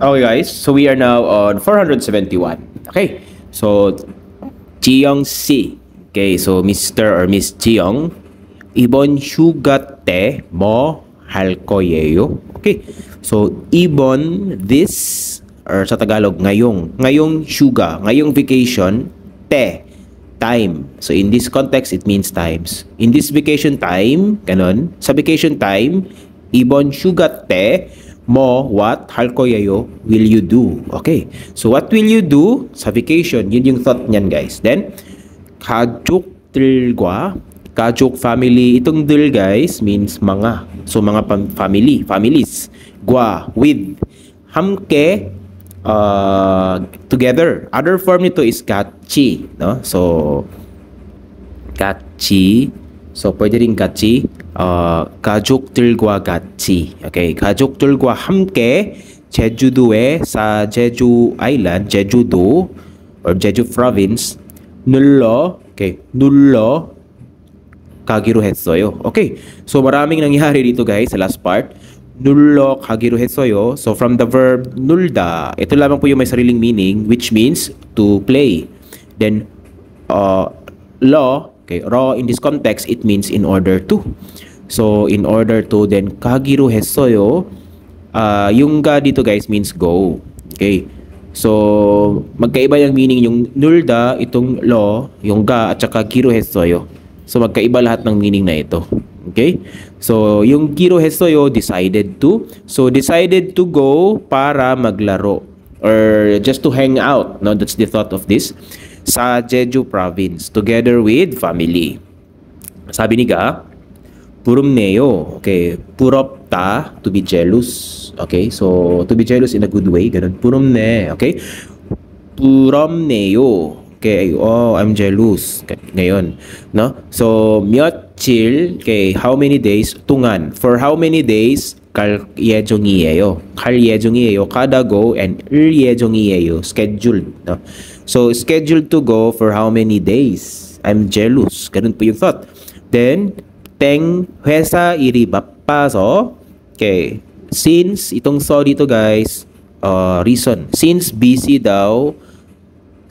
Okay, guys. So we are now on 471. Okay. So Jiyoung C. Okay. So Mr. or Miss Jiyoung, 이번 휴가 때 뭐 할 거예요? Okay. So ibon this or sa Tagalog ngayong 휴가, ngayong vacation te time. So in this context it means times. In this vacation time, ganon. Sa vacation time, ibon 휴가 때 mo what 할 거예요 will you do. Okay. So what will you do sa vacation? Yun yung thought niyan, guys. Then 가족들과 가족 family itong 들 guys means mga. So mga families. 과 with 함께 together. Other form nito is 같이, no? So 같이. So pwede rin 같이. 가족들과 같이. Okay, 가족들과 함께 제주도에 sa Jeju Island, 제주도 or Jeju Province 놀러 가기로 했어요. Okay. So maraming nangyari dito, guys, sa last part. 놀러 가기로 했어요. So from the verb 놀다, ito lamang po yung may sariling meaning, which means to play. Then okay, raw in this context it means in order to. So in order to, then 가기로 했어요. Yung ga dito, guys, means go. Okay. So magkaiba yung meaning yung 놀다, itong lo, yung ga at saka 기로 했어요. So magkaiba lahat ng meaning na ito. Okay? So yung 기로 했어요, decided to. So decided to go para maglaro or just to hang out. No, that's the thought of this. Sa Jeju Province together with family. Sabi ni Ga, 부럽네요. Okay, 부럽다, to be jealous. Okay, so to be jealous in a good way, ganun. 부럽네. Okay, 부럽네요. Okay, oh, I'm jealous. Ngayon, no? So, 며칠, okay, how many days? Tungan. For how many days? 갈 예정이에요. 갈 예정이에요. 가다고 and 을 예정이에요. Scheduled, no? So, scheduled to go for how many days? I'm jealous. Ganun po yung thought. Then, 땡 회사 일이 바빠서, okay, since itong so dito, guys, reason. Since busy daw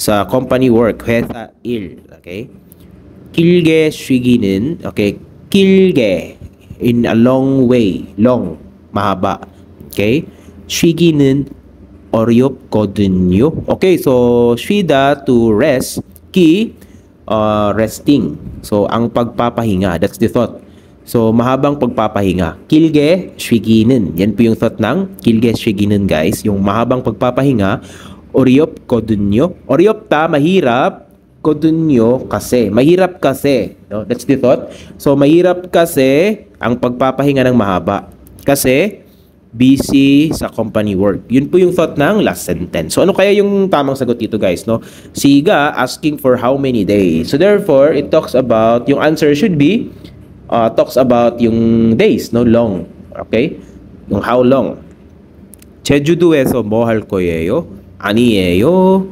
sa company work, 회사 일, okay? 길게 쉬기는, okay? 길게, in a long way, long, mahaba, okay? 쉬기는 어렵거든요. Okay, so 쉬다 to rest, resting. So ang pagpapahinga, that's the thought. So mahabang pagpapahinga. 길게 쉬기는, yan po yung thought ng 길게 쉬기는, guys, yung mahabang pagpapahinga. 어렵거든요. 어렵다, mahirap. 거든요, kasi. Mahirap kasi. No? That's the thought. So, mahirap kasi ang pagpapahinga ng mahaba. Kasi, busy sa company work. Yun po yung thought ng last sentence. So, ano kaya yung tamang sagot dito, guys? No? Siga asking for how many days. So, therefore, it talks about, yung answer should be, talks about yung days, no? Long. Okay? Yung how long. 제주도에서 뭐 할 거예요? 아니에요.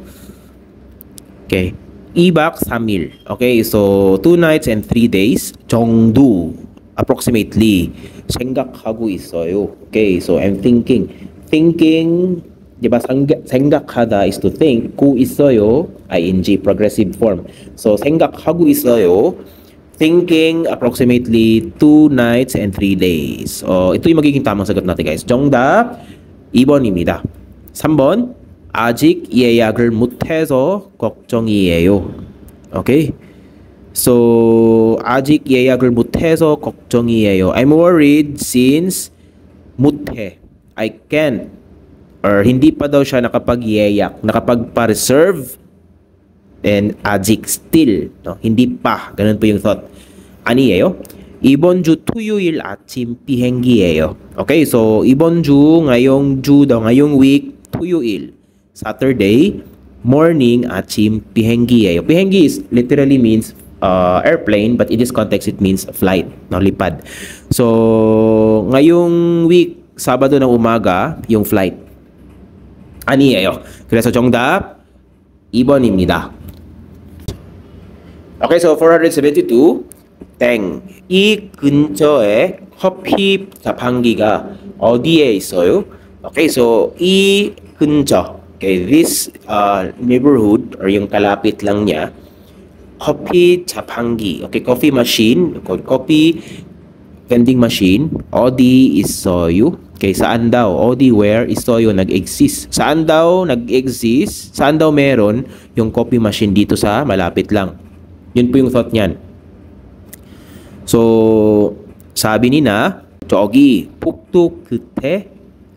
Okay. 2박 3일. Okay, so 2 nights and 3 days 정도 approximately 생각하고 있어요. Okay, so I'm thinking. Thinking, di ba, 생각하다 is to think. 고 있어요, ing, progressive form. So 생각하고 있어요. Thinking approximately 2 nights and 3 days. Ito yung magiging tamang sagot natin, guys. 정답 2번입니다. 3번, 아직 예약을 못해서 걱정이에요. Okay? So, 아직 예약을 못해서 걱정이에요. I'm worried since 못해. I can't. Or hindi pa daw siya nakapag-yeyak, nakapagpa-reserve. And 아직 still. No? Hindi pa. Ganun po yung thought. 아니에요. 이번 주 토요일 아침 비행기예요. Okay? So, 이번 주, ngayong 주 daw, ngayong week, 토요일. Saturday morning 아침 비행기예요. 비행기 is literally means airplane, but in this context it means flight, no, lipad. So ngayong week Sabado ng umaga yung flight. 아니에요. 그래서 정답 2번입니다. Okay, so 472 땡. 이 근처에 커피 자판기가 어디에 있어요? Okay, so 이 근처. Okay, this neighborhood or yung kalapit lang niya, coffee 자판기. Okay, coffee machine, coffee vending machine, 어디 있어요? Okay, saan daw? 어디 where 있어요 nag-exist. Saan daw nag-exist? Saan daw meron yung coffee machine dito sa malapit lang? Yun po yung thought niyan. So, sabi ni na, 저기 폭도 끝에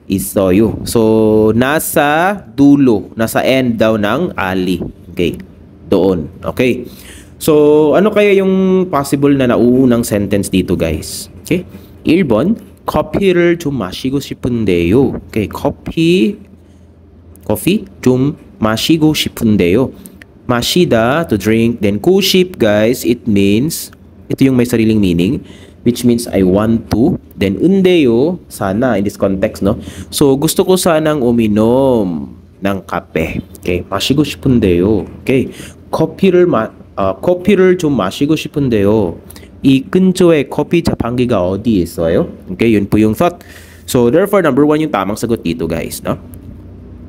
있어요. So, nasa dulo, nasa end daw ng alley. Okay, doon. Okay. So, ano kaya yung possible na nauunang sentence dito, guys? Okay. 1번, 커피를 좀 마시고 싶은데요. Okay, coffee 좀 마시고 싶은데요. 마시다, to drink. Then, kuship, guys, it means, ito yung may sariling meaning, which means I want to. Then, undeyo, sana, in this context, no? So, gusto ko sanang uminom ng kape. Okay, 마시고 싶은데요. Okay, 커피를 좀 마시고 싶은데요. 이 근처에 커피 자판기가 어디 있어요? Okay, yun po yung thought. So, therefore, number 1 yung tamang sagot dito, guys, no?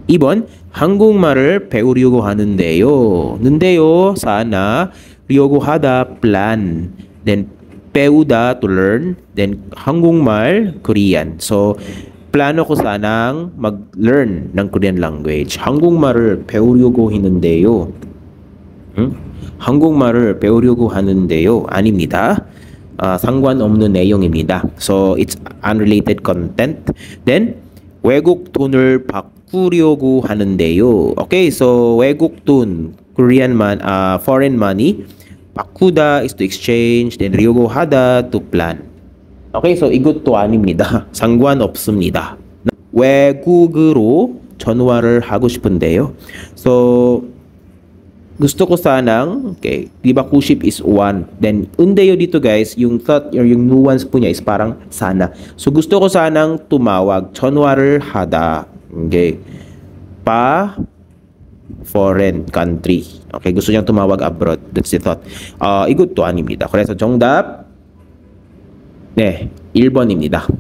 2번, 한국말을 배우려고 하는데요. 는데요, sana, 리려고 하다, plan. Then, 배우다, to learn. Then, 한국말, Korean. So, plano ko sanang mag-learn ng Korean language. 한국말을 배우려고 했는데요. 한국말을 배우려고 하는데요. 아닙니다. 상관없는 내용입니다. So, it's unrelated content. Then, 외국 돈을 바꾸려고 하는데요. Okay, so 외국 돈, foreign money. 바꾸다 is to exchange. Then, 려고 하다 to plan. Okay, so 이것도 아닙니다. 상관없습니다. 외국으로 전화를 하고 싶은데요. So, gusto ko sanang, okay, di ba kuship is one. Then, undeyo dito guys, yung thought or yung nuance po niya is parang sana. So, gusto ko sanang tumawag. 전화를 하다. Okay. Pa foreign country. Okay, gusto niyang tumawag abroad. That's the thought. 이것도 아닙니다. 그래서 정답, 네, 1번입니다.